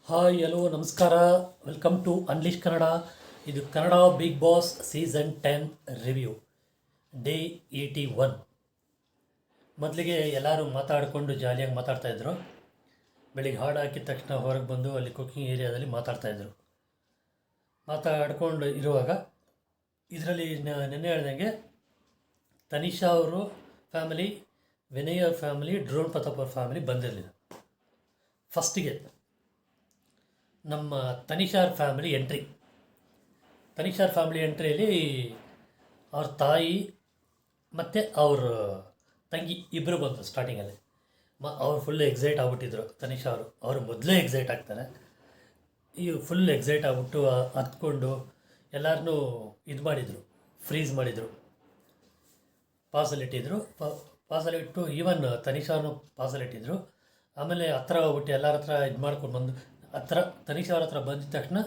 Hi hello ನಮಸ್ಕಾರ. Welcome to Unleash Kannada. ಇದು Kannada Big Boss season 10 review day 81. ಮೊದಲಿಗೆ ಎಲ್ಲರೂ ಮಾತಾಡಿಕೊಂಡು ಜಾಲಿಯಾಗಿ ಮಾತಾಡ್ತಾಯಿದ್ರು. ಬೆಳಿಗ್ಗೆ ಹಾಡು ಹಾಕಿದ ತಕ್ಷಣ ಹೊರಗೆ ಬಂದು ಅಲ್ಲಿ ಕುಕಿಂಗ್ ಏರಿಯಾದಲ್ಲಿ ಮಾತಾಡ್ತಾಯಿದ್ರು. ಮಾತಾಡ್ಕೊಂಡು ಇರುವಾಗ ಇದರಲ್ಲಿ ನೆನ್ನೆ ಹೇಳ್ದಂಗೆ ತನಿಷಾ ಅವರು ಫ್ಯಾಮಿಲಿ, ವಿನಯ್ ಅವ್ರ ಫ್ಯಾಮಿಲಿ, ಡ್ರೋನ್ ಪ್ರತಾಪ್ ಅವ್ರ ಫ್ಯಾಮಿಲಿ ಬಂದಿರಲಿಲ್ಲ. ಫಸ್ಟಿಗೆ ನಮ್ಮ ತನಿಷಾರ್ ಫ್ಯಾಮಿಲಿ ಎಂಟ್ರಿಯಲ್ಲಿ ಅವ್ರ ತಾಯಿ ಮತ್ತು ಅವ್ರ ತಂಗಿ ಇಬ್ಬರು ಬಂದರು ಸ್ಟಾರ್ಟಿಂಗಲ್ಲಿ. ಅವ್ರು ಫುಲ್ ಎಕ್ಸೈಟ್ ಆಗ್ಬಿಟ್ಟಿದ್ರು. ತನಿಷಾ ಅವರು ಮೊದಲೇ ಎಕ್ಸೈಟ್ ಆಗ್ತಾರೆ. ಈ ಫುಲ್ ಎಕ್ಸೈಟ್ ಆಗ್ಬಿಟ್ಟು ಹತ್ಕೊಂಡು ಎಲ್ಲರನ್ನೂ ಇದು ಮಾಡಿದರು, ಫ್ರೀಸ್ ಮಾಡಿದರು, ಪಾಸಲ್ಲಿಟ್ಟಿದ್ರು. ಪಾಸಲ್ಲಿಟ್ಟು ಈವನ್ ತನಿಷಾನು ಪಾಸಲ್ಲಿಟ್ಟಿದ್ರು. ಆಮೇಲೆ ಹತ್ರ ಹೋಗ್ಬಿಟ್ಟು ಎಲ್ಲರ ಹತ್ರ ಇದು ಮಾಡ್ಕೊಂಡು ಬಂದು ತನಿಷಾ ಅವ್ರ ಹತ್ರ ಬಂದಿದ ತಕ್ಷಣ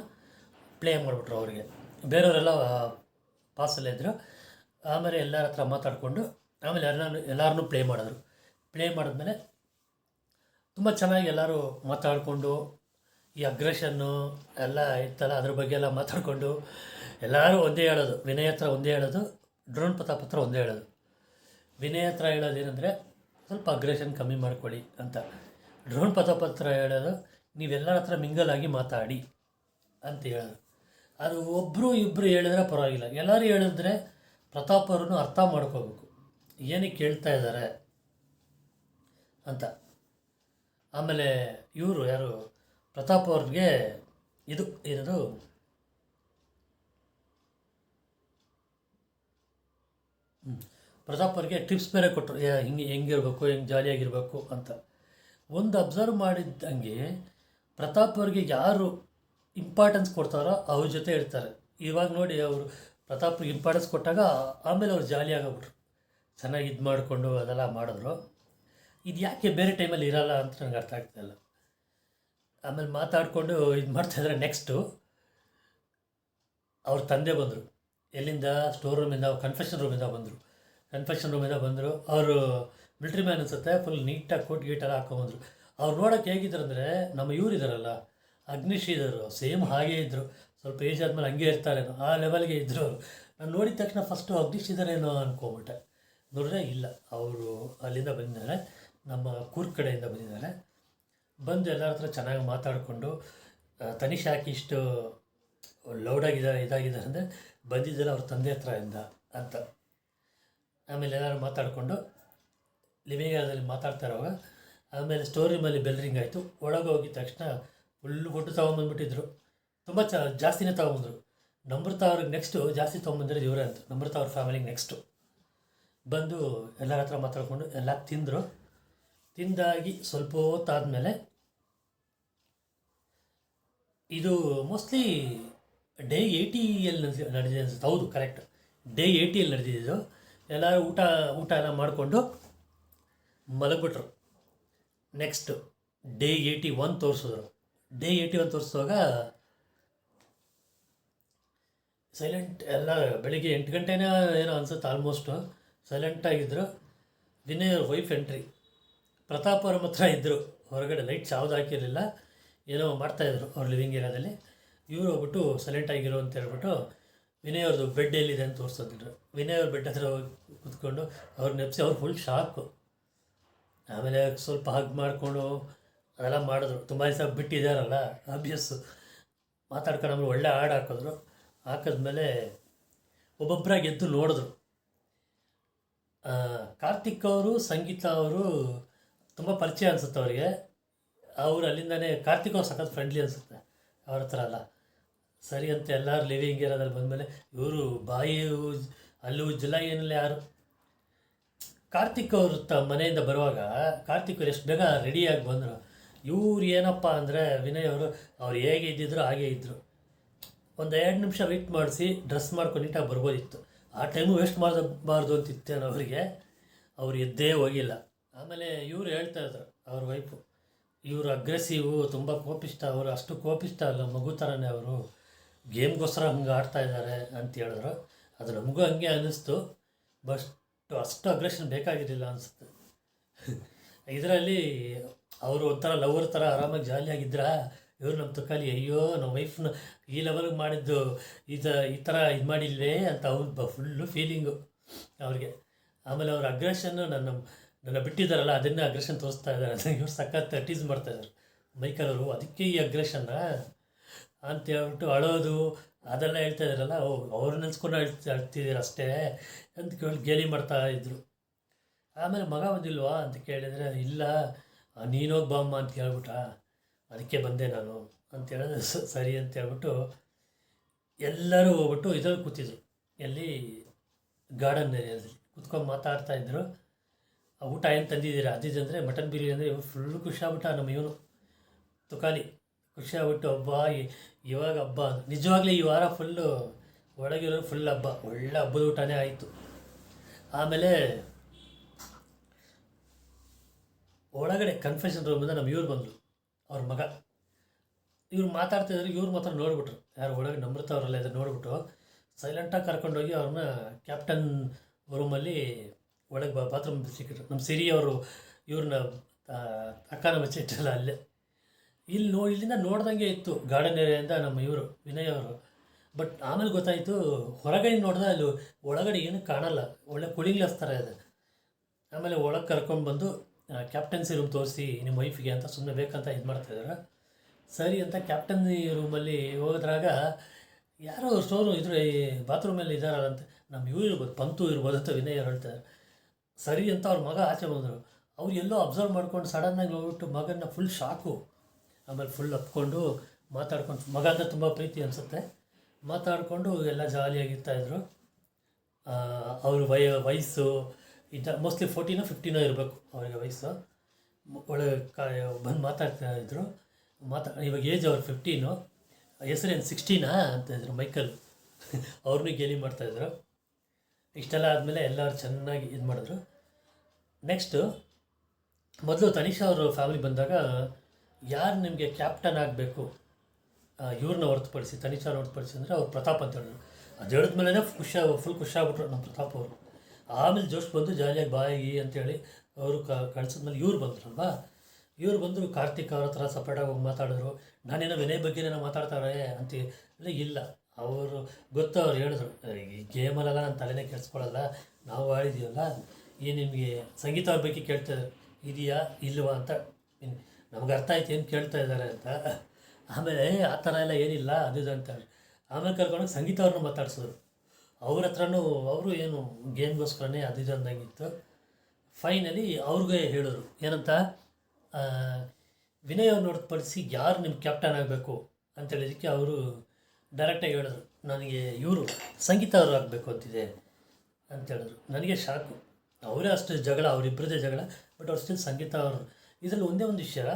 ಪ್ಲೇ ಮಾಡಿಬಿಟ್ರು ಅವರಿಗೆ. ಬೇರೆಯವರೆಲ್ಲ ಪಾಸಲ್ಲಿದ್ದರು. ಆಮೇಲೆ ಎಲ್ಲರ ಹತ್ರ ಮಾತಾಡಿಕೊಂಡು ಆಮೇಲೆ ಎಲ್ಲರನ್ನೂ ಪ್ಲೇ ಮಾಡಿದ್ಮೇಲೆ ತುಂಬ ಚೆನ್ನಾಗಿ ಎಲ್ಲರೂ ಮಾತಾಡಿಕೊಂಡು ಈ ಅಗ್ರೆಷನ್ನು ಎಲ್ಲ ಇತ್ತಲ್ಲ ಅದ್ರ ಬಗ್ಗೆ ಎಲ್ಲ ಮಾತಾಡಿಕೊಂಡು ಎಲ್ಲರೂ ಒಂದೇ ಹೇಳೋದು. ವಿನಯ್ ಹತ್ರ ಒಂದೇ ಹೇಳೋದು, ಡ್ರೋನ್ ಪ್ರತಾಪ್ ಹತ್ರ ಒಂದೇ ಹೇಳೋದು. ವಿನಯ್ ಹತ್ರ ಹೇಳೋದೇನೆಂದರೆ ಸ್ವಲ್ಪ ಅಗ್ರೆಷನ್ ಕಮ್ಮಿ ಮಾಡ್ಕೊಳ್ಳಿ ಅಂತ. ಡ್ರೋನ್ ಪ್ರತಾಪ್ ಹತ್ರ ಹೇಳೋದು, ನೀವೆಲ್ಲರ ಹತ್ರ ಮಿಂಗಲಾಗಿ ಮಾತಾಡಿ ಅಂತ ಹೇಳೋದು. ಅದು ಒಬ್ಬರು ಇಬ್ಬರು ಹೇಳಿದ್ರೆ ಪರವಾಗಿಲ್ಲ, ಎಲ್ಲರೂ ಹೇಳಿದ್ರೆ ಪ್ರತಾಪ್ ಅವ್ರನ್ನು ಅರ್ಥ ಮಾಡ್ಕೋಬೇಕು ಏನಕ್ಕೆ ಕೇಳ್ತಾ ಇದ್ದಾರೆ ಅಂತ. ಆಮೇಲೆ ಇವರು ಯಾರು ಪ್ರತಾಪ್ ಅವ್ರಿಗೆ ಇದು ಏನದು ಪ್ರತಾಪ್ ಅವ್ರಿಗೆ ಟಿಪ್ಸ್ ಬೇರೆ ಕೊಟ್ಟರು, ಹೆಂಗಿರ್ಬೇಕು, ಹೆಂಗೆ ಜಾಲಿಯಾಗಿರಬೇಕು ಅಂತ. ಒಂದು ಅಬ್ಸರ್ವ್ ಮಾಡಿದ್ದಂಗೆ ಪ್ರತಾಪ್ ಅವ್ರಿಗೆ ಯಾರು ಇಂಪಾರ್ಟೆನ್ಸ್ ಕೊಡ್ತಾರೋ ಅವ್ರ ಜೊತೆ ಇರ್ತಾರೆ. ಇವಾಗ ನೋಡಿ ಅವರು ಪ್ರತಾಪ್ಗೆ ಇಂಪಾರ್ಟೆನ್ಸ್ ಕೊಟ್ಟಾಗ ಆಮೇಲೆ ಅವ್ರು ಜಾಲಿಯಾಗ್ಬಿಟ್ರು, ಚೆನ್ನಾಗಿ ಇದು ಮಾಡಿಕೊಂಡು ಅದೆಲ್ಲ ಮಾಡಿದ್ರು. ಇದು ಯಾಕೆ ಬೇರೆ ಟೈಮಲ್ಲಿ ಇರೋಲ್ಲ ಅಂತ ನನಗೆ ಅರ್ಥ ಆಗ್ತಾಯಿಲ್ಲ. ಆಮೇಲೆ ಮಾತಾಡಿಕೊಂಡು ಇದು ಮಾಡ್ತಾಯಿದ್ರೆ ನೆಕ್ಸ್ಟು ಅವ್ರ ತಂದೆ ಬಂದರು. ಎಲ್ಲಿಂದ? ಸ್ಟೋರ್ ರೂಮಿಂದ, ಕನ್ಫೆಷನ್ ರೂಮಿಂದ ಬಂದರು. ಅವರು ಮಿಲ್ಟ್ರಿ ಮ್ಯಾನ್ ಅನಿಸುತ್ತೆ, ಫುಲ್ ನೀಟಾಗಿ ಕೋಟ್ ಗೀಟೆಲ್ಲ ಹಾಕೊಂಬಂದರು. ಅವ್ರು ನೋಡೋಕ್ಕೆ ಹೇಗಿದ್ರು ಅಂದರೆ ನಮ್ಮ ಇವ್ರು ಇದ್ದಾರಲ್ಲ ಅಗ್ನಿಶ್ರೀಧರು, ಸೇಮ್ ಹಾಗೇ ಇದ್ದರು. ಸ್ವಲ್ಪ ಏಜ್ ಆದಮೇಲೆ ಹಂಗೆ ಇರ್ತಾರೇನೋ ಆ ಲೆವೆಲ್ಗೆ ಇದ್ದರು. ನಾನು ನೋಡಿದ ತಕ್ಷಣ ಫಸ್ಟು ಅಗ್ನಿಶ್ರೀಧರೇನೋ ಅಂದ್ಕೊಂಬಿಟ್ಟೆ. ನೋಡಿದ್ರೆ ಇಲ್ಲ, ಅವರು ಅಲ್ಲಿಂದ ಬಂದಿದ್ದಾರೆ, ನಮ್ಮ ಕೂರ್ಗ್ ಕಡೆಯಿಂದ ಬಂದಿದ್ದಾರೆ. ಬಂದು ಎಲ್ಲರ ಹತ್ರ ಚೆನ್ನಾಗಿ ಮಾತಾಡಿಕೊಂಡು ತನಿಷಾ ಹಾಕಿ ಇಷ್ಟು ಇದಾಗಿದ್ದಾರೆ ಅಂದರೆ ಬಂದಿದ್ದೆಲ್ಲ ಅವ್ರ ತಂದೆ ಹತ್ರ ಇಂದ ಅಂತ. ಆಮೇಲೆ ಎಲ್ಲರೂ ಮಾತಾಡಿಕೊಂಡು ಲಿವಿಂಗ್ ಏರಿಯಾದಲ್ಲಿ ಮಾತಾಡ್ತಾ ಇರುವಾಗ ಆಮೇಲೆ ಸ್ಟೋರ್ ರೂಮಲ್ಲಿ ಬೆಲ್ ರಿಂಗ್ ಆಯಿತು. ಒಳಗೆ ಹೋಗಿದ ತಕ್ಷಣ ಫುಲ್ಲು ಫುಡ್ ತೊಗೊಂಬಂದ್ಬಿಟ್ಟಿದ್ರು. ತುಂಬ ಜಾಸ್ತಿನೇ ತೊಗೊಂಬಂದರು. ನಮ್ರತಾ ಅವ್ರಿಗೆ ನೆಕ್ಸ್ಟು ಜಾಸ್ತಿ ತೊಗೊಂಬಂದಿರೋದು ಇವರೇ ಅಂತ. ನಮ್ರತಾ ಅವ್ರ ಫ್ಯಾಮಿಲಿಗೆ ನೆಕ್ಸ್ಟು ಬಂದು ಎಲ್ಲರ ಹತ್ರ ಮಾತಾಡಿಕೊಂಡು ಎಲ್ಲ ತಿಂದರು. ತಿಂದಾಗಿ ಸ್ವಲ್ಪ ಹೊತ್ತಾದಮೇಲೆ ಇದು ಮೋಸ್ಟ್ಲಿ ಡೇ 80ಯಲ್ಲಿ ನಡೆದಿದೆ ಅನ್ಸುತ್ತೆ. ಹೌದು, ಕರೆಕ್ಟ್, ಡೇ 80ಯಲ್ಲಿ ನಡೆದಿದ್ದು. ಎಲ್ಲರೂ ಊಟ ಎಲ್ಲ ಮಾಡಿಕೊಂಡು ಮಲಗಿಬಿಟ್ರು. ನೆಕ್ಸ್ಟು ಡೇ 81 ತೋರಿಸಿದ್ರು. ಡೇ 81 ತೋರಿಸುವಾಗ ಸೈಲೆಂಟ್ ಎಲ್ಲ. ಬೆಳಿಗ್ಗೆ 8 ಗಂಟೆನೇ ಏನೋ ಅನ್ಸುತ್ತೆ, ಆಲ್ಮೋಸ್ಟು ಸೈಲೆಂಟಾಗಿದ್ದರು. ವಿನಯ್ ಅವ್ರ ವೈಫ್ ಎಂಟ್ರಿ. ಪ್ರತಾಪ್ ಅವ್ರ ಮಾತ್ರ ಇದ್ದರು ಹೊರಗಡೆ, ಲೈಟ್ಸ್ ಯಾವುದು ಹಾಕಿರಲಿಲ್ಲ, ಏನೋ ಮಾಡ್ತಾಯಿದ್ರು ಅವ್ರ ಲಿವಿಂಗ್ ಏರಿಯಾದಲ್ಲಿ. ಇವರು ಹೋಗ್ಬಿಟ್ಟು ಸೈಲೆಂಟಾಗಿರೋ ಅಂತ ಹೇಳ್ಬಿಟ್ಟು ವಿನಯ್ ಅವ್ರದ್ದು ಬೆಡ್ ಎಲ್ಲಿದೆ ಅಂತ ತೋರಿಸ್ತಿದ್ರು. ವಿನಯ್ ಅವ್ರ ಬೆಡ್ ಹತ್ರ ಹೋಗಿ ಕೂತ್ಕೊಂಡು ಅವ್ರು ನೆಪ್ಸಿ ಅವ್ರು ಫುಲ್ ಶಾಕು. ಆಮೇಲೆ ಸ್ವಲ್ಪ ಹಗ್ ಮಾಡಿಕೊಂಡು ಅದೆಲ್ಲ ಮಾಡಿದ್ರು. ತುಂಬ ದಿವಸ ಬಿಟ್ಟಿದ್ದಾರಲ್ಲ, ಆಬ್ವಿಯಸ್ಸು. ಮಾತಾಡ್ಕೊಂಡು ಆಮೇಲೆ ಒಳ್ಳೆ ಹಾಡು ಹಾಕಿದ್ಮೇಲೆ ಒಬ್ಬೊಬ್ಬರಾಗಿ ಎದ್ದು ನೋಡಿದ್ರು. ಕಾರ್ತಿಕ್ ಅವರು, ಸಂಗೀತ ಅವರು ತುಂಬ ಪರಿಚಯ ಅನಿಸುತ್ತೆ ಅವರಿಗೆ. ಅವರು ಅಲ್ಲಿಂದನೇ ಕಾರ್ತಿಕ್ ಅವ್ರು ಸಖತ್ ಫ್ರೆಂಡ್ಲಿ ಅನಿಸುತ್ತೆ ಅವ್ರ ಹತ್ರ ಎಲ್ಲ. ಸರಿ ಅಂತ ಎಲ್ಲರೂ ಲಿವಿಂಗ್ ಏರಿಯಾದಲ್ಲಿ ಬಂದಮೇಲೆ ಇವರು ಬಾಯಿ ಅಲ್ಲೂ ಉಜ್ಜಲ್ಲ ಏನಿಲ್ಲ ಯಾರು. ಕಾರ್ತಿಕ್ ಅವರು ಮನೆಯಿಂದ ಬರುವಾಗ ಕಾರ್ತಿಕ್ ಅವ್ರು ಎಷ್ಟು ಬೇಗ ರೆಡಿಯಾಗಿ ಬಂದರು. ಇವ್ರು ಏನಪ್ಪ ಅಂದರೆ ವಿನಯ್ ಅವ್ರು ಹೇಗೆ ಇದ್ದಿದ್ರು ಹಾಗೇ ಇದ್ದರು. ಒಂದು 2 ನಿಮಿಷ ವೆಯ್ಟ್ ಮಾಡಿಸಿ ಡ್ರೆಸ್ ಮಾಡ್ಕೊಂಡು ನೀಟಾಗಿ ಬರ್ಬೋದಿತ್ತು. ಆ ಟೈಮು ವೇಸ್ಟ್ ಮಾಡಬಾರ್ದು ಅಂತಿತ್ತೇನೋ ಅವರಿಗೆ. ಅವ್ರು ಎದ್ದೇ ಹೋಗಿಲ್ಲ. ಆಮೇಲೆ ಇವರು ಹೇಳ್ತಾಯಿದ್ರು ಅವ್ರ ವೈಫು, ಇವರು ಅಗ್ರೆಸಿವು, ತುಂಬ ಕೋಪಿಷ್ಟ. ಅವರು ಅಷ್ಟು ಕೋಪಿಷ್ಟ ಅಲ್ಲ, ಮಗು ಥರನೇ ಅವರು, ಗೇಮ್ಗೋಸ್ಕರ ಹಂಗೆ ಆಡ್ತಾಯಿದ್ದಾರೆ ಅಂತ ಹೇಳಿದ್ರು. ಅದು ನಮಗೂ ಹಂಗೆ ಅನ್ನಿಸ್ತು. ಅಷ್ಟು ಅಗ್ರೆಷನ್ ಬೇಕಾಗಿರಲಿಲ್ಲ ಅನಿಸುತ್ತೆ. ಇದರಲ್ಲಿ ಅವರು ಒಂಥರ ಲವರ್ ಥರ ಆರಾಮಾಗಿ ಜಾಲಿಯಾಗಿದ್ರಾ ಇವ್ರು ನಮ್ಮ ತುಕಾಲಿ ಅಯ್ಯೋ ನಮ್ಮ ವೈಫ್ನ ಈ ಲೆವೆಲ್ಗೆ ಮಾಡಿದ್ದು ಈ ಥರ ಇದು ಮಾಡಿಲ್ವೇ ಅಂತ ಅವ್ರು ಫುಲ್ಲು ಫೀಲಿಂಗು ಅವ್ರಿಗೆ. ಆಮೇಲೆ ಅವ್ರ ಅಗ್ರೆಷನ್ನು ನನ್ನ ಬಿಟ್ಟಿದ್ದಾರಲ್ಲ ಅದನ್ನೇ ಅಗ್ರೆಷನ್ ತೋರಿಸ್ತಾ ಇದ್ದಾರೆ. ಅದನ್ನು ಇವ್ರು ಸಖತ್ ಟೀಸ್ ಮಾಡ್ತಾಯಿದ್ದಾರೆ ಮೈಕಲ್ ಅವರು. ಅದಕ್ಕೆ ಈ ಅಗ್ರೆಷನ್ನ ಅಂತ ಹೇಳ್ಬಿಟ್ಟು ಅಳೋದು ಅದೆಲ್ಲ ಹೇಳ್ತಾ ಇದ್ದಾರಲ್ಲ, ಅವ್ರು ನೆನೆಸ್ಕೊಂಡು ಅಳ್ತಿದ್ದೀರ ಅಷ್ಟೇ ಅಂತ ಕೇಳಿ ಗೇಲಿ ಮಾಡ್ತಾಯಿದ್ರು. ಆಮೇಲೆ ಮಗ ಬಂದಿಲ್ವಾ ಅಂತ ಕೇಳಿದರೆ, ಇಲ್ಲ ನೀನೋಗಿ ಬಾಮ್ಮ ಅಂತ ಕೇಳ್ಬಿಟ್ಟ, ಅದಕ್ಕೆ ಬಂದೆ ನಾನು ಅಂತ ಹೇಳಿದ್ರೆ ಸರಿ ಅಂತ ಹೇಳ್ಬಿಟ್ಟು ಎಲ್ಲರೂ ಹೋಗ್ಬಿಟ್ಟು ಇದ್ರಲ್ಲಿ ಕೂತಿದ್ರು, ಎಲ್ಲಿ ಗಾರ್ಡನ್ ಏರಿಯಾದಲ್ಲಿ ಕೂತ್ಕೊಂಡು ಮಾತಾಡ್ತಾಯಿದ್ರು. ಊಟ ಏನು ತಂದಿದ್ದೀರಾ ಅದಿದಂದರೆ ಮಟನ್ ಬಿರಿಯಾನಿ ಅಂದರೆ ಫುಲ್ಲು ಖುಷಿಯಾಗ್ಬಿಟ್ಟ ನಮ್ಮ ಇವನು ತುಕಾಲಿ. ಖುಷಿಯಾಗ್ಬಿಟ್ಟು ಹಬ್ಬ ಇವಾಗ ಹಬ್ಬ ನಿಜವಾಗ್ಲೂ ಈ ವಾರ ಫುಲ್ಲು ಒಳಗಿರೋ ಫುಲ್ ಹಬ್ಬ, ಒಳ್ಳೆ ಹಬ್ಬದ ಊಟನೇ ಆಯಿತು. ಆಮೇಲೆ ಒಳಗಡೆ ಕನ್ಫೆಷನ್ ರೂಮಿಂದ ನಮ್ಮ ಇವ್ರು ಬಂದರು, ಅವ್ರ ಮಗ. ಇವ್ರು ಮಾತಾಡ್ತಿದ್ರು, ಇವ್ರು ಮಾತ್ರ ನೋಡ್ಬಿಟ್ರು, ಯಾರು ಒಳಗೆ ನಮ್ರತ ಅವರೆಲ್ಲ ಇದ್ದಾರೆ ನೋಡ್ಬಿಟ್ಟು ಸೈಲೆಂಟಾಗಿ ಕರ್ಕೊಂಡೋಗಿ ಅವ್ರನ್ನ ಕ್ಯಾಪ್ಟನ್ ರೂಮಲ್ಲಿ ಒಳಗೆ ಬಾತ್ರೂಮ್ ಸಿಕ್ಕಿದ್ರು. ನಮ್ಮ ಸಿರಿ ಅವರು ಇವ್ರನ್ನ ಅಕ್ಕನ ಬಚ್ಚಿಟ್ಟಲ್ಲ ಅಲ್ಲೇ. ಇಲ್ಲಿಂದ ನೋಡ್ದಂಗೆ ಇತ್ತು ಗಾರ್ಡನ್ ಏರಿಯಾಯಿಂದ ನಮ್ಮ ಇವರು ವಿನಯ್ ಅವರು. ಬಟ್ ಆಮೇಲೆ ಗೊತ್ತಾಯಿತು, ಹೊರಗಡೆ ನೋಡಿದ್ರೆ ಅಲ್ಲಿ ಒಳಗಡೆ ಏನೂ ಕಾಣಲ್ಲ, ಒಳ್ಳೆ ಕೂಲಿಂಗ್ ಗ್ಲಾಸ್ ಥರ ಇದೆ. ಆಮೇಲೆ ಒಳಗೆ ಕರ್ಕೊಂಡು ಕ್ಯಾಪ್ಟನ್ಸಿ ರೂಮ್ ತೋರಿಸಿ ನಿಮ್ಮ ವೈಫಿಗೆ ಅಂತ ಸುಮ್ಮನೆ ಬೇಕಂತ ಇದು ಮಾಡ್ತಾಯಿದ್ದಾರೆ. ಸರಿ ಅಂತ ಕ್ಯಾಪ್ಟನ್ಸಿ ರೂಮಲ್ಲಿ ಹೋದ್ರಾಗ ಯಾರೋ ಸ್ಟೋರು ಇದ್ರ ಬಾತ್ರೂಮಲ್ಲಿ ಇದ್ದಾರಲ್ಲ ಅಂತ ನಮ್ಮ ಇವ್ರು ಇರ್ಬೋದು, ಪಂತು ಇರ್ಬೋದು ಅಂತ ವಿನಯ್ ಅವ್ರು ಹೇಳ್ತಾರೆ. ಸರಿ ಅಂತ ಅವ್ರ ಮಗ ಆಚೆ ಬಂದರು. ಅವ್ರು ಎಲ್ಲೋ ಅಬ್ಸರ್ವ್ ಮಾಡ್ಕೊಂಡು ಸಡನ್ನಾಗಿ ನೋಡ್ಬಿಟ್ಟು ಮಗನ ಫುಲ್ ಶಾಕು. ಆಮೇಲೆ ಫುಲ್ ಹತ್ಕೊಂಡು ಮಾತಾಡ್ಕೊಂಡು, ಮಗ ಅಂದರೆ ತುಂಬ ಪ್ರೀತಿ ಅನಿಸುತ್ತೆ, ಮಾತಾಡಿಕೊಂಡು ಎಲ್ಲ ಜಾಲಿಯಾಗಿರ್ತಾಯಿದ್ರು. ಅವ್ರ ವಯಸ್ಸು ಮೋಸ್ಟ್ಲಿ 14 15 ಇರಬೇಕು ಅವ್ರಿಗೆ ವಯಸ್ಸು. ಒಳಗೆ ಬಂದು ಮಾತಾಡ್ತಾಯಿದ್ರು. ಇವಾಗ ಏಜ್ ಅವ್ರು 15, ಹೆಸರೇನು 16 ಅಂತಿದ್ರು ಮೈಕಲ್. ಅವ್ರನ್ನೂ ಗೇಲಿ ಮಾಡ್ತಾಯಿದ್ರು. ಇಷ್ಟೆಲ್ಲ ಆದಮೇಲೆ ಎಲ್ಲರೂ ಚೆನ್ನಾಗಿ ಇದು ಮಾಡಿದ್ರು. ನೆಕ್ಸ್ಟು ಮೊದಲು ತನಿಷಾ ಅವರು ಫ್ಯಾಮಿಲಿ ಬಂದಾಗ ಯಾರು ನಿಮಗೆ ಕ್ಯಾಪ್ಟನ್ ಆಗಬೇಕು ಇವ್ರನ್ನ ಹೊರತುಪಡಿಸಿ, ತನಿಷಾನ ಹೊರತುಪಡಿಸಿ ಅಂದರೆ ಅವ್ರು ಪ್ರತಾಪ್ ಅಂತ ಹೇಳಿದ್ರು. ಅದು ಹೇಳಿದ್ಮೇಲೆ ಫುಲ್ ಖುಷಿಯಾಗ್ಬಿಟ್ರು ನಮ್ಮ ಪ್ರತಾಪ್ ಅವರು. ಆಮೇಲೆ ಜೋಶ್ ಬಂದು ಜಾಲಿಯಾಗಿ ಬಾಯಿ ಅಂತೇಳಿ ಅವರು ಕಳಿಸಿದ್ಮೇಲೆ ಇವ್ರು ಬಂದ್ರಲ್ವಾ, ಇವ್ರು ಬಂದರು ಕಾರ್ತಿಕ್ ಅವ್ರ ಹತ್ರ ಸಪ್ರೇಟಾಗಿ ಹೋಗಿ ಮಾತಾಡಿದ್ರು. ನಾನೇನೋ ವಿನಯ್ ಬಗ್ಗೆನೇನೋ ಮಾತಾಡ್ತಾರೆ ಅಂತ ಇಲ್ಲ, ಅವರು ಗೊತ್ತು. ಅವ್ರು ಹೇಳಿದ್ರು, ಈ ಗೇಮಲ್ಲೆಲ್ಲ ನಾನು ತಲೆನೇ ಕೆಡಿಸ್ಕೊಳ್ಳಲ್ಲ, ನಾವು ಆಡಿದ್ದೀವಲ್ಲ, ಈ ನಿಮಗೆ ಸಂಗೀತ ಅವ್ರ ಬಗ್ಗೆ ಕೇಳ್ತಾರೆ ಇದೆಯಾ ಇಲ್ವಾ ಅಂತ, ನಮ್ಗೆ ಅರ್ಥ ಆಯ್ತು ಏನು ಕೇಳ್ತಾ ಇದ್ದಾರೆ ಅಂತ. ಆಮೇಲೆ ಆ ಥರ ಎಲ್ಲ ಏನಿಲ್ಲ ಅದು ಅಂತ. ಆಮೇಲೆ ಕರ್ಕೊಂಡೋಗಿ ಸಂಗೀತ ಅವ್ರನ್ನ ಮಾತಾಡ್ಸಿದ್ರು. ಅವ್ರ ಹತ್ರನೂ ಅವರು ಏನು ಗೇಮ್ಗೋಸ್ಕರನೇ ಅದು ಅಂದಂಗಿತ್ತು. ಫೈನಲಿ ಅವ್ರಿಗೆ ಹೇಳಿದ್ರು ಏನಂತ, ವಿನಯ್ ಅವ್ರನ್ನ ಹೊರತುಪಡಿಸಿ ಯಾರು ನಿಮ್ಮ ಕ್ಯಾಪ್ಟನ್ ಆಗಬೇಕು ಅಂತೇಳಿದಕ್ಕೆ ಅವರು ಡೈರೆಕ್ಟಾಗಿ ಹೇಳಿದ್ರು, ನನಗೆ ಇವರು ಸಂಗೀತ ಅವರು ಆಗಬೇಕು ಅಂತಿದೆ ಅಂತ ಹೇಳಿದ್ರು. ನನಗೆ ಶಾಕು. ಅವರೇ ಅಷ್ಟು ಜಗಳ, ಅವರಿಬ್ಬರದೇ ಜಗಳ, ಬಟ್ ಅವ್ರು ಸ್ಟಿಲ್ ಸಂಗೀತ ಅವರು. ಇದರಲ್ಲಿ ಒಂದೇ ಒಂದು ವಿಷಯ,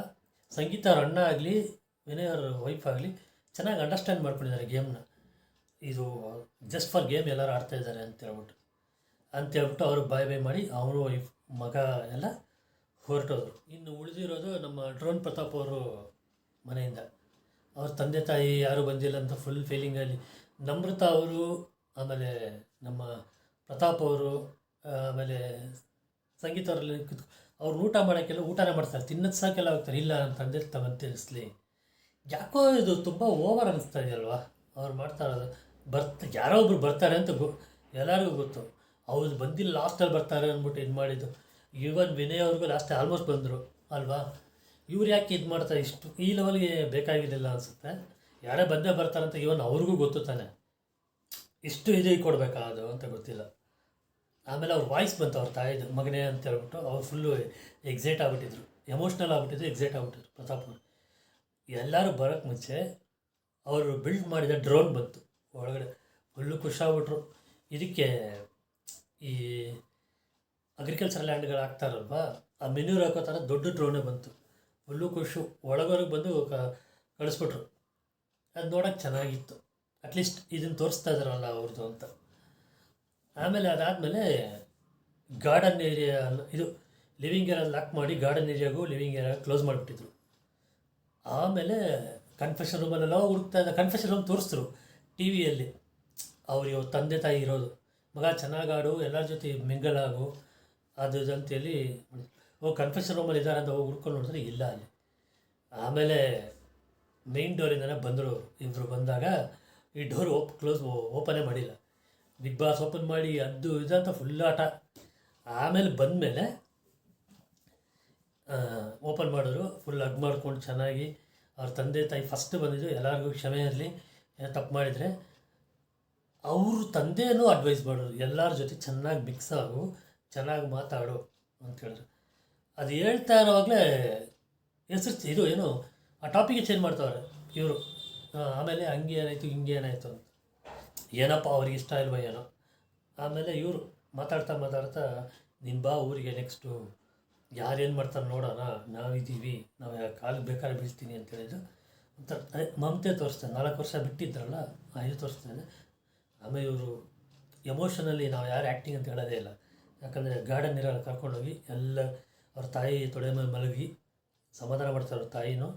ಸಂಗೀತ ಅವ್ರ ಅಣ್ಣ ಆಗಲಿ ವಿನಯ್ ಅವ್ರ ವೈಫ್ ಆಗಲಿ ಚೆನ್ನಾಗಿ ಅಂಡರ್ಸ್ಟ್ಯಾಂಡ್ ಮಾಡ್ಕೊಂಡಿದ್ದಾರೆ ಗೇಮ್ನ. ಇದು ಜಸ್ಟ್ ಫಾರ್ ಗೇಮ್ ಎಲ್ಲರೂ ಆಡ್ತಾಯಿದ್ದಾರೆ ಅಂತೇಳ್ಬಿಟ್ಟು ಅವರು ಬಾಯ್ ಮಾಡಿ ಅವರು ವೈಫ್ ಮಗ ಎಲ್ಲ ಹೊರಟೋದ್ರು. ಇನ್ನು ಉಳಿದಿರೋದು ನಮ್ಮ ಡ್ರೋನ್ ಪ್ರತಾಪ್ ಅವರು ಮನೆಯಿಂದ. ಅವ್ರ ತಂದೆ ತಾಯಿ ಯಾರೂ ಬಂದಿಲ್ಲ ಅಂತ ಫುಲ್ ಫೀಲಿಂಗಲ್ಲಿ ನಮ್ರತಾ ಅವರು, ಆಮೇಲೆ ನಮ್ಮ ಪ್ರತಾಪ್ ಅವರು, ಆಮೇಲೆ ಸಂಗೀತ ಅವರಲ್ಲಿ ಅವ್ರು ಊಟ ಮಾಡೋಕ್ಕೆಲ್ಲ ಊಟನೇ ಮಾಡ್ತಾರೆ, ತಿನ್ನೋದು ಸಾಕೆಲ್ಲ ಹೋಗ್ತಾರೆ. ಇಲ್ಲ ನನ್ನ ತಂದೆ ತಗೊಂಡು ತಿಳಿಸ್ಲಿ, ಯಾಕೋ ಇದು ತುಂಬ ಓವರ್ ಅನ್ನಿಸ್ತಾ ಇದೆಯಲ್ವಾ ಅವ್ರು ಮಾಡ್ತಾ ಇರೋದು. ಯಾರೋ ಒಬ್ರು ಬರ್ತಾರೆ ಅಂತ ಎಲ್ಲರಿಗೂ ಗೊತ್ತು, ಅವ್ರು ಬಂದಿಲ್ಲ ಲಾಸ್ಟಲ್ಲಿ ಬರ್ತಾರೆ ಅಂದ್ಬಿಟ್ಟು ಇದು ಮಾಡಿದ್ದು. ಈವನ್ ವಿನಯ್ ಅವ್ರಿಗೂ ಲಾಸ್ಟ್ ಆಲ್ಮೋಸ್ಟ್ ಬಂದರು ಅಲ್ವಾ, ಇವ್ರು ಯಾಕೆ ಇದು ಮಾಡ್ತಾರೆ, ಇಷ್ಟು ಈ ಲೆವೆಲ್ಗೆ ಬೇಕಾಗಿರಲಿಲ್ಲ ಅನಿಸುತ್ತೆ. ಯಾರೇ ಬಂದೇ ಬರ್ತಾರಂತ ಈವನ್ ಅವ್ರಿಗೂ ಗೊತ್ತು ತಾನೆ, ಇಷ್ಟು ಇದು ಕೊಡಬೇಕಾ ಅದು ಅಂತ ಗೊತ್ತಿಲ್ಲ. ಆಮೇಲೆ ಅವ್ರ ವಾಯ್ಸ್ ಬಂತು ಅವ್ರ ತಾಯಿದು, ಮಗನೇ ಅಂತ ಹೇಳ್ಬಿಟ್ಟು ಅವ್ರು ಫುಲ್ಲು ಎಕ್ಸೈಟ್ ಆಗಿಬಿಟ್ಟಿದ್ರು, ಎಮೋಷ್ನಲ್ ಆಗಿಬಿಟ್ಟಿದ್ರು, ಎಕ್ಸೈಟ್ ಆಗಿಬಿಟ್ಟಿದ್ರು ಪ್ರತಾಪ್ ಅವರು. ಎಲ್ಲರೂ ಬರೋಕ್ಕೆ ಮುಂಚೆ ಅವರು ಬಿಲ್ಡ್ ಮಾಡಿದ ಡ್ರೋನ್ ಬಂತು ಒಳಗಡೆ, ಫುಲ್ಲು ಖುಷಿಯಾಗ್ಬಿಟ್ರು. ಇದಕ್ಕೆ ಈ ಅಗ್ರಿಕಲ್ಚರ್ ಲ್ಯಾಂಡ್ಗಳು ಹಾಕ್ತಾರಲ್ವ, ಆ ಮೆನ್ಯೂರ್ ಹಾಕೋ ಥರ ದೊಡ್ಡ ಡ್ರೋನೇ ಬಂತು. ಫುಲ್ಲು ಖುಷಿ, ಒಳಗೊಳಗೆ ಬಂದು ಕಳಿಸ್ಬಿಟ್ರು. ಅದು ನೋಡೋಕ್ಕೆ ಚೆನ್ನಾಗಿತ್ತು, ಅಟ್ಲೀಸ್ಟ್ ಇದನ್ನು ತೋರಿಸ್ತಾ ಇದ್ದಾರಲ್ಲ ಅವ್ರದ್ದು ಅಂತ. ಆಮೇಲೆ ಅದಾದಮೇಲೆ ಗಾರ್ಡನ್ ಏರಿಯಾ, ಇದು ಲಿವಿಂಗ್ ಏರಿಯಾ ಲಾಕ್ ಮಾಡಿ ಗಾರ್ಡನ್ ಏರಿಯಾಗೂ ಲಿವಿಂಗ್ ಏರಿಯಾ ಕ್ಲೋಸ್ ಮಾಡಿಬಿಟ್ಟಿದ್ರು. ಆಮೇಲೆ ಕನ್ಫೆಷನ್ ರೂಮಲ್ಲೆಲ್ಲ ಹುಡುಕ್ತಾ ಇದ್ದ, ಕನ್ಫೆಷನ್ ರೂಮ್ ತೋರಿಸಿದ್ರು ಟಿ ವಿಯಲ್ಲಿ. ಅವ್ರಿಗೆ ತಂದೆ ತಾಯಿ ಇರೋದು, ಮಗ ಚೆನ್ನಾಗಾಡು, ಎಲ್ಲರ ಜೊತೆ ಮಿಂಗಲ್ ಆಗು ಅದು ಅಂತೇಳಿ. ಕನ್ಫೆಷನ್ ರೂಮಲ್ಲಿ ಇದ್ದಾರೆ ಅಂತ ಹೋಗಿ ಹುಡ್ಕೊಂಡು ನೋಡಿದ್ರೆ ಇಲ್ಲ ಅಲ್ಲಿ. ಆಮೇಲೆ ಮೇನ್ ಡೋರಿಂದನೇ ಬಂದರು ಇಬ್ಬರು. ಬಂದಾಗ ಈ ಡೋರ್ ಓಪನೇ ಮಾಡಿಲ್ಲ. ಬಿಗ್ ಬಾಸ್ ಓಪನ್ ಮಾಡಿ ಅದು ಇದಂತ ಫುಲ್ ಆಟ. ಆಮೇಲೆ ಬಂದಮೇಲೆ ಓಪನ್ ಮಾಡಿದ್ರು, ಫುಲ್ ಹಗ್ ಮಾಡ್ಕೊಂಡು ಚೆನ್ನಾಗಿ. ಅವ್ರ ತಂದೆ ತಾಯಿ ಫಸ್ಟ್ ಬಂದಿದ್ದು, ಎಲ್ಲರಿಗೂ ಕ್ಷಮೆ ಇರಲಿ, ತಪ್ಪು ಮಾಡಿದರೆ. ಅವರು ತಂದೆಯೂ ಅಡ್ವೈಸ್ ಮಾಡೋರು, ಎಲ್ಲರ ಜೊತೆ ಚೆನ್ನಾಗಿ ಮಿಕ್ಸ್ ಆಗು, ಚೆನ್ನಾಗಿ ಮಾತಾಡು ಅಂತ ಹೇಳಿದ್ರು. ಅದು ಹೇಳ್ತಾ ಇರೋವಾಗಲೇ ಹೆಸರು ಇದು ಏನು ಆ ಟಾಪಿಗೆ ಚೇಂಜ್ ಮಾಡ್ತಾವ್ರೆ ಇವರು. ಆಮೇಲೆ ಹಂಗೆ ಏನಾಯಿತು ಹಿಂಗೆ ಏನಾಯಿತು ಅಂತ, ಏನಪ್ಪ ಅವ್ರಿಗೆ ಇಷ್ಟ ಇಲ್ವ ಏನೋ. ಆಮೇಲೆ ಇವರು ಮಾತಾಡ್ತಾ ಮಾತಾಡ್ತಾ ನೀನು ಬಾ ಊರಿಗೆ ನೆಕ್ಸ್ಟು, ಯಾರೇನು ಮಾಡ್ತಾರೆ ನೋಡೋಣ, ನಾವಿದ್ದೀವಿ, ನಾವು ಕಾಲಿಗೆ ಬೇಕಾದ್ರೆ ಬೀಳ್ತೀನಿ ಅಂತ ಹೇಳಿದ್ರು. ಒಂಥರ ಅದೇ ಮಮತೆ ತೋರಿಸ್ತಾನೆ. 4 ವರ್ಷ ಬಿಟ್ಟಿದ್ರಲ್ಲ, ಇದು ತೋರಿಸ್ತಾನೆ. ಆಮೇಲೆ ಇವರು ಎಮೋಷನಲ್ಲಿ ನಾವು ಯಾರು ಆ್ಯಕ್ಟಿಂಗ್ ಅಂತ ಹೇಳೋದೇ ಇಲ್ಲ. ಯಾಕಂದರೆ ಗಾರ್ಡನ್ ನೀರಲ್ಲಿ ಕರ್ಕೊಂಡೋಗಿ ಎಲ್ಲ ಅವ್ರ ತಾಯಿ ತೊಡೆ ಮೇಲೆ ಮಲಗಿ ಸಮಾಧಾನ ಮಾಡ್ತಾರೆ ಅವ್ರ ತಾಯಿನೂ.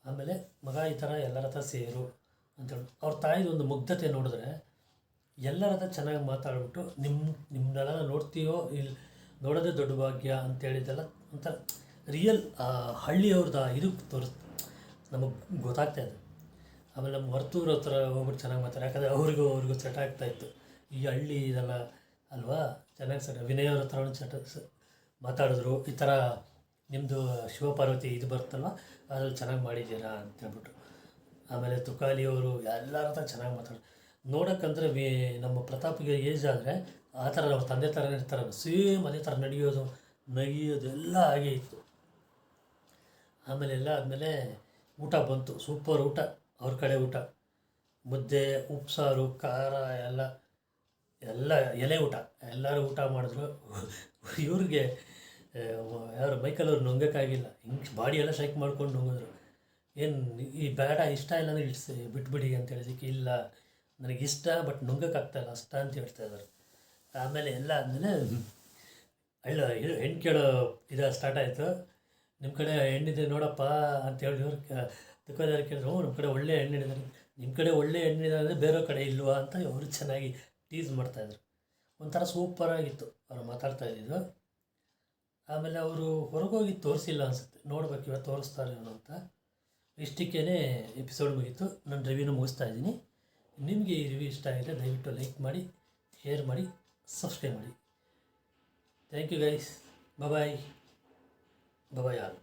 ಆಮೇಲೆ ಮಗ ಈ ಥರ ಎಲ್ಲರ ಹತ್ರ ಸೇರು ಅಂತೇಳಿ ಅವ್ರ ತಾಯಿದು ಒಂದು ಮುಗ್ಧತೆ ನೋಡಿದ್ರೆ, ಎಲ್ಲರ ಹತ್ರ ಚೆನ್ನಾಗಿ ಮಾತಾಡ್ಬಿಟ್ಟು ನಿಮ್ಮನ್ನೆಲ್ಲ ನೋಡ್ತೀವೋ ಇಲ್ಲಿ ನೋಡೋದೇ ದೊಡ್ಡ ಭಾಗ್ಯ ಅಂತೇಳಿದ್ದೆಲ್ಲ ಒಂಥರ ರಿಯಲ್ ಹಳ್ಳಿಯವ್ರದ್ದು ಇದು ನಮಗೆ ಗೊತ್ತಾಗ್ತಾ ಇದೆ. ಆಮೇಲೆ ನಮ್ಮ ಹೊರತೂರು ಹತ್ರ ಹೋಗ್ಬಿಟ್ಟು ಚೆನ್ನಾಗಿ ಮಾತಾಡ, ಯಾಕಂದರೆ ಅವ್ರಿಗೂ ಸೆಟ್ ಆಗ್ತಾಯಿತ್ತು. ಈ ಹಳ್ಳಿ ಇದೆಲ್ಲ ಅಲ್ವಾ, ಚೆನ್ನಾಗಿ ಸೆಟ್. ವಿನಯ್ ಅವ್ರ ಹತ್ರ ಒಂದು ಮಾತಾಡಿದ್ರು, ಈ ಥರ ನಿಮ್ಮದು ಶಿವಪಾರ್ವತಿ ಇದು ಬರುತ್ತಲ್ವ, ಅದ್ರಲ್ಲಿ ಚೆನ್ನಾಗಿ ಮಾಡಿದ್ದೀರಾ ಅಂತ ಹೇಳ್ಬಿಟ್ಟು. ಆಮೇಲೆ ತುಕಾಲಿಯವರು ಎಲ್ಲರ ಹತ್ರ ಚೆನ್ನಾಗಿ ಮಾತಾಡೋದು ನೋಡೋಕ್ಕಂದ್ರೆ ನಮ್ಮ ಪ್ರತಾಪ್ಗೆ ಏಜ್ ಆದರೆ ಆ ಥರ ಅವ್ರ ತಂದೆ ಥರ ಇರ್ತಾರೆ, ಸೇಮ್ ಅದೇ ಥರ ನಡೆಯೋದು ನಗಿಯೋದು ಎಲ್ಲ ಹಾಗೆ ಇತ್ತು. ಆಮೇಲೆ ಎಲ್ಲ ಆದಮೇಲೆ ಊಟ ಬಂತು, ಸೂಪರ್ ಊಟ. ಅವ್ರ ಕಡೆ ಊಟ ಮುದ್ದೆ, ಉಪ್ಸಾರು, ಖಾರ ಎಲ್ಲ ಎಲೆ ಊಟ. ಎಲ್ಲರೂ ಊಟ ಮಾಡಿದ್ರು. ಇವ್ರಿಗೆ ಯಾರು ಮೈಕಲ್ ಅವ್ರು ನುಂಗೋಕ್ಕಾಗಿಲ್ಲ, ಹಿಂಗೆ ಬಾಡಿ ಎಲ್ಲ ಶೇಕ್ ಮಾಡ್ಕೊಂಡು ನುಂಗಿದ್ರು. ಏನು ಈ ಬೇಡ ಇಷ್ಟ ಇಲ್ಲ ಅಂದರೆ ಬಿಟ್ಬಿಡಿ ಅಂತ ಹೇಳಿದಕ್ಕೆ, ಇಲ್ಲ ನನಗಿಷ್ಟ ಬಟ್ ನುಂಗೋಕ್ಕಾಗ್ತಾಯಿಲ್ಲ ಅಷ್ಟ ಅಂತ ಹೇಳ್ತಾಯಿದ್ದಾರೆ. ಆಮೇಲೆ ಎಲ್ಲ ಆದಮೇಲೆ ಹೆಣ್ಣು ಕೇಳೋ ಸ್ಟಾರ್ಟ್ ಆಯಿತು. ನಿಮ್ಮ ಕಡೆ ಹೆಣ್ಣಿದೆ ನೋಡಪ್ಪ ಅಂತ ಹೇಳಿದವ್ರು ತುಕಾದಾರ ಕೇಳಿದ್ರು, ನಮ್ಮ ಕಡೆ ಒಳ್ಳೆ ಹೆಣ್ಣಿದ್ದಾರೆ, ನಿಮ್ಮ ಕಡೆ ಒಳ್ಳೆ ಹೆಣ್ಣಿದೆ ಅಂದರೆ ಬೇರೆ ಕಡೆ ಇಲ್ವಾ ಅಂತ ಅವರು ಚೆನ್ನಾಗಿ ಟೀಸ್ ಮಾಡ್ತಾಯಿದ್ರು. ಒಂಥರ ಸೂಪರಾಗಿತ್ತು ಅವ್ರು ಮಾತಾಡ್ತಾ ಇದ್ದಿದ್ದು. ಆಮೇಲೆ ಅವರು ಹೊರಗೋಗಿ ತೋರಿಸಿಲ್ಲ ಅನಿಸುತ್ತೆ, ನೋಡ್ಬೇಕು ಇವತ್ತು ತೋರಿಸ್ತಾರೆ ಅವನು ಅಂತ. ಇಷ್ಟಕ್ಕೇ ಎಪಿಸೋಡ್ ಮುಗೀತು. ನಾನು ರಿವ್ಯೂನ ಮುಗಿಸ್ತಾ ಇದ್ದೀನಿ. ನಿಮಗೆ ಈ ರಿವ್ಯೂ ಇಷ್ಟ ಆಗಿದೆ ದಯವಿಟ್ಟು ಲೈಕ್ ಮಾಡಿ, ಶೇರ್ ಮಾಡಿ, ಸಬ್ಸ್ಕ್ರೈಬ್ ಮಾಡಿ. Thank you guys. Bye all.